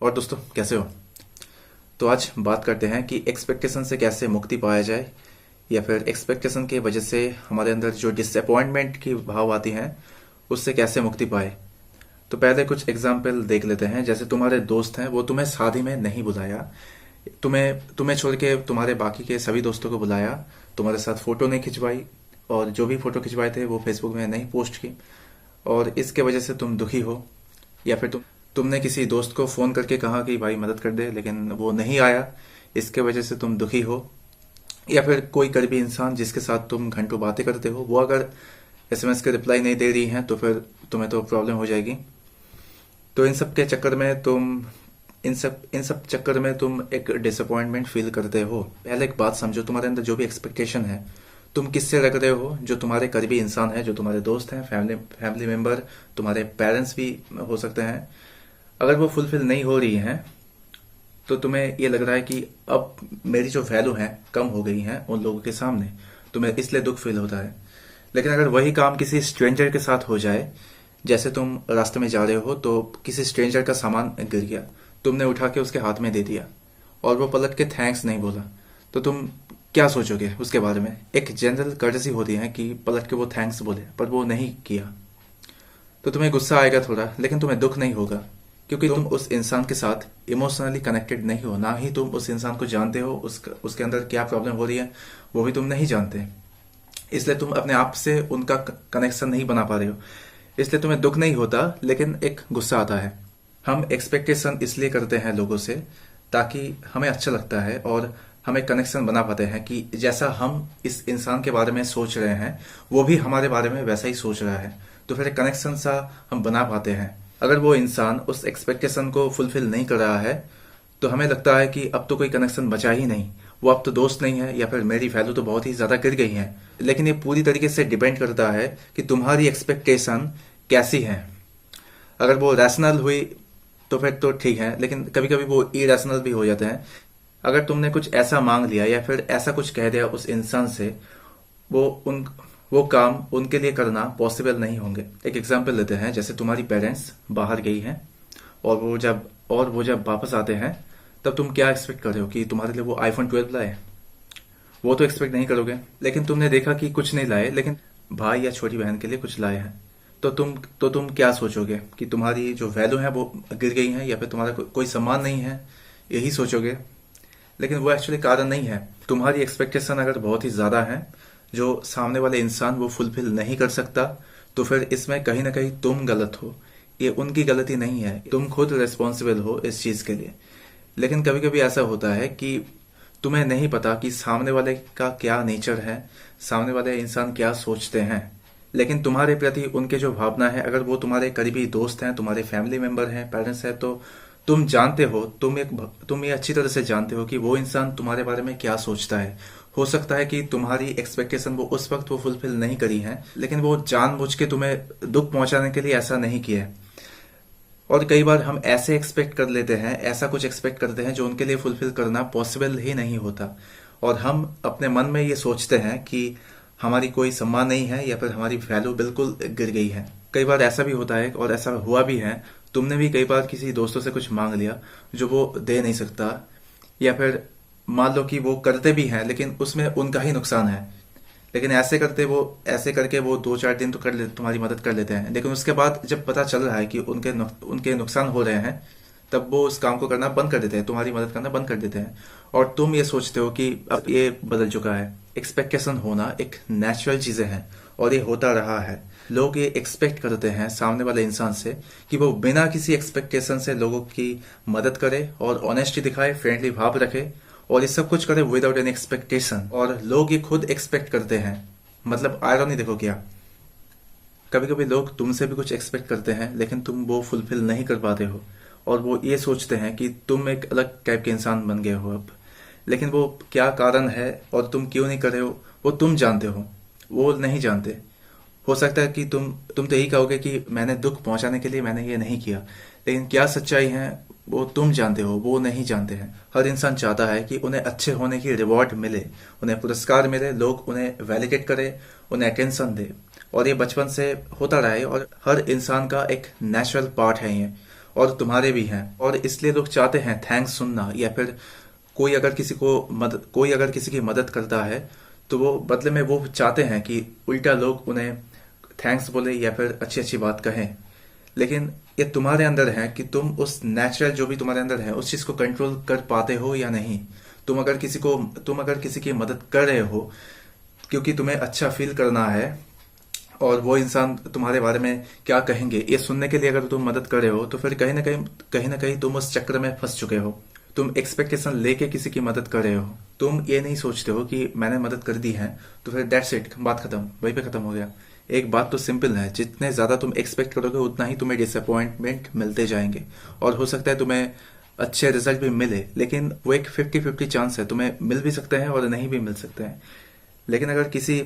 और दोस्तों, कैसे हो? तो आज बात करते हैं कि एक्सपेक्टेशन से कैसे मुक्ति पाया जाए, या फिर एक्सपेक्टेशन की वजह से हमारे अंदर जो डिसअपॉइंटमेंट की भाव आती हैं उससे कैसे मुक्ति पाए। तो पहले कुछ एग्जाम्पल देख लेते हैं। जैसे तुम्हारे दोस्त हैं, वो तुम्हें शादी में नहीं बुलाया, तुम्हें तुम्हें छोड़ के तुम्हारे बाकी के सभी दोस्तों को बुलाया, तुम्हारे साथ फोटो नहीं खिंचवाई, और जो भी फोटो खिंचवाए थे वो फेसबुक में नहीं पोस्ट की, और इसके वजह से तुम दुखी हो। या फिर तुमने किसी दोस्त को फोन करके कहा कि भाई मदद कर दे, लेकिन वो नहीं आया, इसके वजह से तुम दुखी हो। या फिर कोई करीबी इंसान जिसके साथ तुम घंटों बातें करते हो, वो अगर एसएमएस के रिप्लाई नहीं दे रही है तो फिर तुम्हें तो प्रॉब्लम हो जाएगी। तो इन सब चक्कर में तुम एक डिसअपॉइंटमेंट फील करते हो। पहले एक बात समझो, तुम्हारे अंदर जो भी एक्सपेक्टेशन है तुम किससे रख रहे हो। जो तुम्हारे करीबी इंसान है, जो तुम्हारे दोस्त हैं, फैमिली मेंबर, तुम्हारे पेरेंट्स भी हो सकते हैं, अगर वो फुलफिल नहीं हो रही हैं तो तुम्हें ये लग रहा है कि अब मेरी जो वैल्यू है कम हो गई है उन लोगों के सामने, तुम्हें इसलिए दुख फील होता है। लेकिन अगर वही काम किसी स्ट्रेंजर के साथ हो जाए, जैसे तुम रास्ते में जा रहे हो तो किसी स्ट्रेंजर का सामान गिर गया, तुमने उठा के उसके हाथ में दे दिया और वो पलट के थैंक्स नहीं बोला, तो तुम क्या सोचोगे उसके बारे में? एक जनरल कर्टसी होती है कि पलट के वो थैंक्स बोले, पर वो नहीं किया, तो तुम्हें गुस्सा आएगा थोड़ा, लेकिन तुम्हें दुख नहीं होगा, क्योंकि तुम उस इंसान के साथ इमोशनली कनेक्टेड नहीं हो, ना ही तुम उस इंसान को जानते हो, उसके अंदर क्या प्रॉब्लम हो रही है वो भी तुम नहीं जानते। इसलिए तुम अपने आप से उनका कनेक्शन नहीं बना पा रहे हो, इसलिए तुम्हें दुख नहीं होता, लेकिन एक गुस्सा आता है। हम एक्सपेक्टेशन इसलिए करते हैं लोगों से ताकि हमें अच्छा लगता है और हम एक कनेक्शन बना पाते हैं कि जैसा हम इस इंसान के बारे में सोच रहे हैं वो भी हमारे बारे में वैसा ही सोच रहा है, तो फिर एक कनेक्शन सा हम बना पाते हैं। अगर वो इंसान उस एक्सपेक्टेशन को फुलफिल नहीं कर रहा है तो हमें लगता है कि अब तो कोई कनेक्शन बचा ही नहीं, वो अब तो दोस्त नहीं है, या फिर मेरी वैल्यू तो बहुत ही ज्यादा गिर गई है। लेकिन ये पूरी तरीके से डिपेंड करता है कि तुम्हारी एक्सपेक्टेशन कैसी है। अगर वो रैशनल हुई तो फिर तो ठीक है, लेकिन कभी कभी वो इरेशनल भी हो जाते हैं। अगर तुमने कुछ ऐसा मांग लिया या फिर ऐसा कुछ कह दिया उस इंसान से, वो उन वो काम उनके लिए करना पॉसिबल नहीं होंगे। एक एग्जांपल लेते हैं, जैसे तुम्हारी पेरेंट्स बाहर गई हैं और वो जब वापस आते हैं तब तुम क्या एक्सपेक्ट कर रहे हो कि तुम्हारे लिए वो आईफोन 12 लाए? वो तो एक्सपेक्ट नहीं करोगे। लेकिन तुमने देखा कि कुछ नहीं लाए, लेकिन भाई या छोटी बहन के लिए कुछ लाए हैं, तो तुम क्या सोचोगे कि तुम्हारी जो वैल्यू है वो गिर गई है, या फिर तुम्हारा कोई सम्मान नहीं है, यही सोचोगे। लेकिन वो एक्चुअली कारण नहीं है। तुम्हारी एक्सपेक्टेशन अगर बहुत ही ज्यादा है जो सामने वाले इंसान वो फुलफिल नहीं कर सकता, तो फिर इसमें कहीं ना कहीं तुम गलत हो। ये उनकी गलती नहीं है, तुम खुद रिस्पॉन्सिबल हो इस चीज के लिए। लेकिन कभी कभी ऐसा होता है कि तुम्हें नहीं पता कि सामने वाले का क्या नेचर है, सामने वाले इंसान क्या सोचते हैं। लेकिन तुम्हारे प्रति उनके जो भावना है, अगर वो तुम्हारे करीबी दोस्त हैं, तुम्हारे फैमिली मेंबर हैं, पेरेंट्स हैं, तो तुम जानते हो, तुम ये अच्छी तरह से जानते हो कि वो इंसान तुम्हारे बारे में क्या सोचता है। हो सकता है कि तुम्हारी एक्सपेक्टेशन वो उस वक्त वो फुलफिल नहीं करी है, लेकिन वो जानबूझ के तुम्हें दुख पहुंचाने के लिए ऐसा नहीं किया है। और कई बार हम ऐसे एक्सपेक्ट कर लेते हैं, ऐसा कुछ एक्सपेक्ट करते हैं जो उनके लिए फुलफिल करना पॉसिबल ही नहीं होता, और हम अपने मन में ये सोचते हैं कि हमारी कोई सम्मान नहीं है, या फिर हमारी वैल्यू बिल्कुल गिर गई है। कई बार ऐसा भी होता है, और ऐसा हुआ भी है, तुमने भी कई बार किसी दोस्तों से कुछ मांग लिया जो वो दे नहीं सकता, या फिर मान लो कि वो करते भी हैं लेकिन उसमें उनका ही नुकसान है। लेकिन ऐसे करके वो 2-4 दिन तो तुम्हारी मदद कर लेते हैं, लेकिन उसके बाद जब पता चल रहा है कि उनके नुकसान हो रहे हैं, तब वो उस काम को करना बंद कर देते हैं, तुम्हारी मदद करना बंद कर देते हैं। और तुम ये सोचते हो कि अब ये बदल चुका है। एक्सपेक्टेशन होना एक नेचुरल चीजें हैं और ये होता रहा है। लोग ये एक्सपेक्ट करते हैं सामने वाले इंसान से कि वो बिना किसी एक्सपेक्टेशन से लोगों की मदद करे और ऑनेस्टी दिखाए, फ्रेंडली भाव रखे, और ये सब कुछ करे विदाउट एनी एक्सपेक्टेशन। और लोग ये खुद एक्सपेक्ट करते हैं। मतलब आयरनी देखो क्या, कभी कभी लोग तुमसे भी कुछ एक्सपेक्ट करते हैं लेकिन तुम वो फुलफिल नहीं कर पाते हो, और वो ये सोचते हैं कि तुम एक अलग टाइप के इंसान बन गए हो अब। लेकिन वो क्या कारण है और तुम क्यों नहीं कर रहे हो वो तुम जानते हो, वो नहीं जानते। हो सकता है कि तुम तो यही कहोगे कि मैंने दुख पहुंचाने के लिए मैंने ये नहीं किया, लेकिन क्या सच्चाई है वो तुम जानते हो, वो नहीं जानते हैं। हर इंसान चाहता है कि उन्हें अच्छे होने की रिवॉर्ड मिले, उन्हें पुरस्कार मिले, लोग उन्हें वैलिडेट करे, उन्हें अटेंशन दे, और ये बचपन से होता रहा है और हर इंसान का एक नेचुरल पार्ट है ये। और तुम्हारे भी हैं, और इसलिए लोग चाहते हैं थैंक्स सुनना, या फिर कोई अगर किसी की मदद करता है तो वो बदले में वो चाहते हैं कि उल्टा लोग उन्हें थैंक्स बोले या फिर अच्छी अच्छी बात कहें। लेकिन ये तुम्हारे अंदर है कि तुम उस नेचुरल जो भी तुम्हारे अंदर है उस चीज को कंट्रोल कर पाते हो या नहीं। तुम अगर किसी की मदद कर रहे हो क्योंकि तुम्हें अच्छा फील करना है, और वो इंसान तुम्हारे बारे में क्या कहेंगे ये सुनने के लिए अगर तुम मदद कर रहे हो, तो फिर कहीं ना कहीं तुम उस चक्र में फंस चुके हो। तुम एक्सपेक्टेशन लेके किसी की मदद कर रहे हो, तुम ये नहीं सोचते हो कि मैंने मदद कर दी है तो फिर दैट्स इट, बात खत्म, वहीं पे खत्म हो गया। एक बात तो सिंपल है, जितने ज्यादा तुम एक्सपेक्ट करोगे उतना ही तुम्हें डिसअपॉइंटमेंट मिलते जाएंगे, और हो सकता है तुम्हें अच्छे रिजल्ट भी मिले, लेकिन वो एक 50-50 चांस है, तुम्हें मिल भी सकते हैं और नहीं भी मिल सकते हैं। लेकिन अगर किसी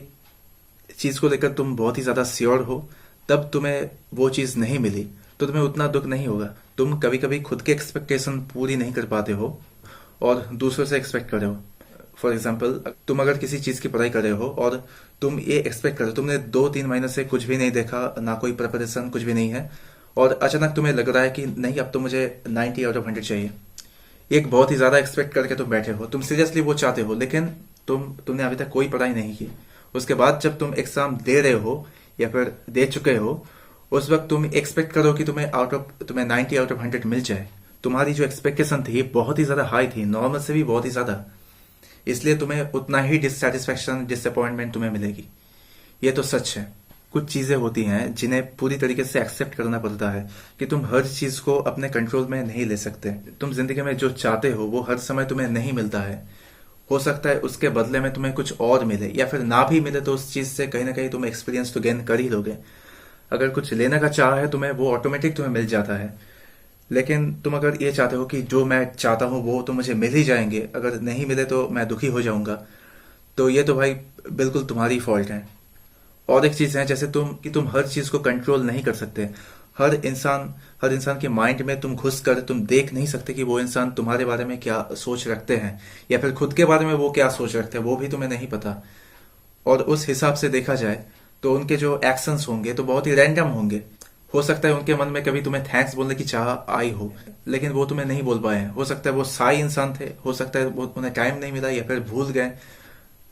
चीज को लेकर तुम बहुत ही ज्यादा श्योर हो, तब तुम्हें वो चीज नहीं मिली तो तुम्हें उतना दुख नहीं होगा। तुम कभी कभी खुद के एक्सपेक्टेशन पूरी नहीं कर पाते हो और दूसरों से एक्सपेक्ट कर रहे हो। फॉर एग्जाम्पल, तुम अगर किसी चीज की पढ़ाई कर रहे हो और तुम ये एक्सपेक्ट कर रहे हो, तुमने 2-3 महीने से कुछ भी नहीं देखा, ना कोई प्रिपरेशन, कुछ भी नहीं है, और अचानक तुम्हें लग रहा है कि नहीं अब तो मुझे 90 आउट ऑफ 100 चाहिए। एक बहुत ही ज्यादा एक्सपेक्ट करके तुम बैठे हो, तुम सीरियसली वो चाहते हो, लेकिन तुमने अभी तक कोई पढ़ाई नहीं की। उसके बाद जब तुम एग्जाम दे रहे हो या फिर दे चुके हो, उस वक्त तुम एक्सपेक्ट करो कि तुम्हें 90 आउट ऑफ 100 मिल जाए। तुम्हारी जो एक्सपेक्टेशन थी बहुत ही ज्यादा हाई थी, नॉर्मल से भी बहुत ही ज्यादा, इसलिए तुम्हें उतना ही डिससेटिस्फैक्शन, डिसअपॉइंटमेंट तुम्हें मिलेगी। ये तो सच है। कुछ चीजें होती हैं जिन्हें पूरी तरीके से एक्सेप्ट करना पड़ता है कि तुम हर चीज को अपने कंट्रोल में नहीं ले सकते। तुम जिंदगी में जो चाहते हो वो हर समय तुम्हें नहीं मिलता है। हो सकता है उसके बदले में तुम्हें कुछ और मिले, या फिर ना भी मिले तो उस चीज से कहीं ना कहीं तुम एक्सपीरियंस तो गेन कर ही लोगे। अगर कुछ लेने का चाह है तुम्हें, वो ऑटोमेटिक तुम्हें मिल जाता है। लेकिन तुम अगर ये चाहते हो कि जो मैं चाहता हूं वो तो मुझे मिल ही जाएंगे, अगर नहीं मिले तो मैं दुखी हो जाऊंगा, तो ये तो भाई बिल्कुल तुम्हारी फॉल्ट है। और एक चीज है, जैसे तुम हर चीज को कंट्रोल नहीं कर सकते। हर इंसान के माइंड में तुम घुस कर तुम देख नहीं सकते कि वो इंसान तुम्हारे बारे में क्या सोच रखते हैं, या फिर खुद के बारे में वो क्या सोच रखते हैं वो भी तुम्हें नहीं पता। और उस हिसाब से देखा जाए तो उनके जो एक्शंस होंगे तो बहुत ही रैंडम होंगे। हो सकता है उनके मन में कभी तुम्हें थैंक्स बोलने की चाह आई हो, लेकिन वो तुम्हें नहीं बोल पाए। हो सकता है वो शाय इंसान थे, हो सकता है वो उन्हें टाइम नहीं मिला, या फिर भूल गए।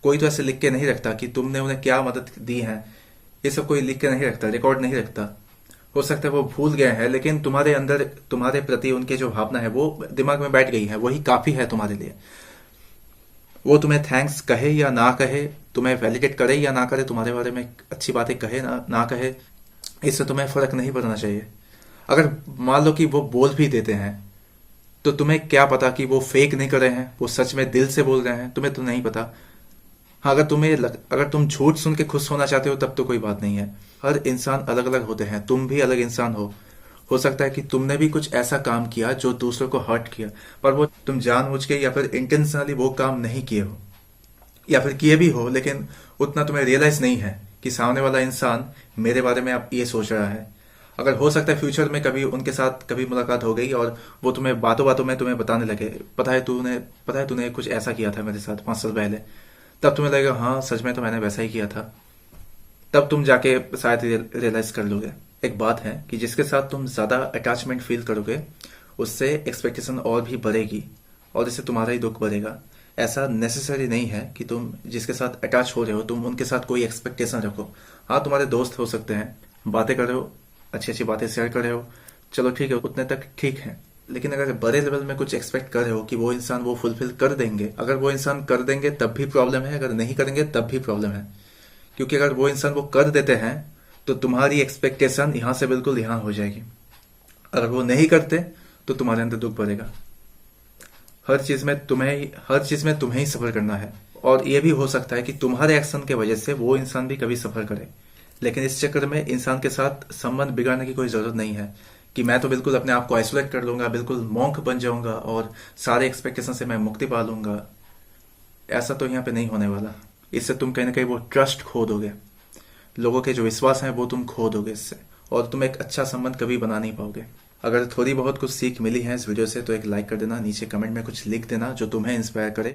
कोई तो ऐसे लिख के नहीं रखता कि तुमने उन्हें क्या मदद दी है, ये सब कोई लिख के नहीं रखता, रिकॉर्ड नहीं रखता। हो सकता है वो भूल गए हैं, लेकिन तुम्हारे अंदर तुम्हारे प्रति उनके जो भावना है वो दिमाग में बैठ गई है, वही काफी है तुम्हारे लिए। वो तुम्हें थैंक्स कहे या ना कहे, तुम्हें वैलिडेट करे या ना करे, तुम्हारे बारे में अच्छी बातें कहे ना कहे, इससे तुम्हें फर्क नहीं पड़ना चाहिए। अगर मान लो कि वो बोल भी देते हैं तो तुम्हें क्या पता कि वो फेक नहीं कर रहे हैं, वो सच में दिल से बोल रहे हैं, तुम्हें तो नहीं पता। हाँ, अगर तुम झूठ सुन के खुश होना चाहते हो तब तो कोई बात नहीं है। हर इंसान अलग अलग होते हैं, तुम भी अलग इंसान हो सकता है कि तुमने भी कुछ ऐसा काम किया जो दूसरों को हर्ट किया, पर वो तुम जानबूझ के या फिर इंटेंशनली वो काम नहीं किए हो, या फिर किए भी हो लेकिन उतना तुम्हें रियलाइज नहीं है कि सामने वाला इंसान मेरे बारे में अब ये सोच रहा है। अगर हो सकता है फ्यूचर में कभी उनके साथ कभी मुलाकात हो गई और वो तुम्हें बातों बातों में तुम्हें बताने लगे, पता है तूने कुछ ऐसा किया था मेरे साथ 5 साल पहले, तब तुम्हें लगेगा हाँ सच में तो मैंने वैसा ही किया था। तब तुम जाके शायद रियलाइज कर लोगे। एक बात है कि जिसके साथ तुम ज्यादा अटैचमेंट फील करोगे उससे एक्सपेक्टेशन और भी बढ़ेगी, और इससे तुम्हारा ही दुख बढ़ेगा। ऐसा नेसेसरी नहीं है कि तुम जिसके साथ अटैच हो रहे हो तुम उनके साथ कोई एक्सपेक्टेशन रखो। हाँ, तुम्हारे दोस्त हो सकते हैं, बातें कर रहे हो, अच्छी अच्छी बातें शेयर कर रहे हो, चलो ठीक है, उतने तक ठीक है। लेकिन अगर बड़े लेवल में कुछ एक्सपेक्ट कर रहे हो कि वो इंसान वो फुलफिल कर देंगे, अगर वो इंसान कर देंगे तब भी प्रॉब्लम है, अगर नहीं करेंगे तब भी प्रॉब्लम है। क्योंकि अगर वो इंसान वो कर देते हैं तो तुम्हारी एक्सपेक्टेशन यहां से बिल्कुल यहां हो जाएगी। अगर वो नहीं करते तो तुम्हारे अंदर दुख बढ़ेगा। हर चीज में तुम्हें ही सफर करना है, और ये भी हो सकता है कि तुम्हारे एक्शन के वजह से वो इंसान भी कभी सफर करे। लेकिन इस चक्कर में इंसान के साथ संबंध बिगाड़ने की कोई जरूरत नहीं है कि मैं तो बिल्कुल अपने आप को आइसोलेट कर लूंगा, बिल्कुल मॉन्क बन जाऊंगा और सारे एक्सपेक्टेशन से मैं मुक्ति पा लूंगा। ऐसा तो यहाँ पे नहीं होने वाला। इससे तुम कहीं ना कहीं वो ट्रस्ट खो दोगे, लोगों के जो विश्वास है वो तुम खो दोगे इससे, और तुम एक अच्छा संबंध कभी बना नहीं पाओगे। अगर थोड़ी बहुत कुछ सीख मिली है इस वीडियो से तो एक लाइक कर देना, नीचे कमेंट में कुछ लिख देना जो तुम्हें इंस्पायर करे।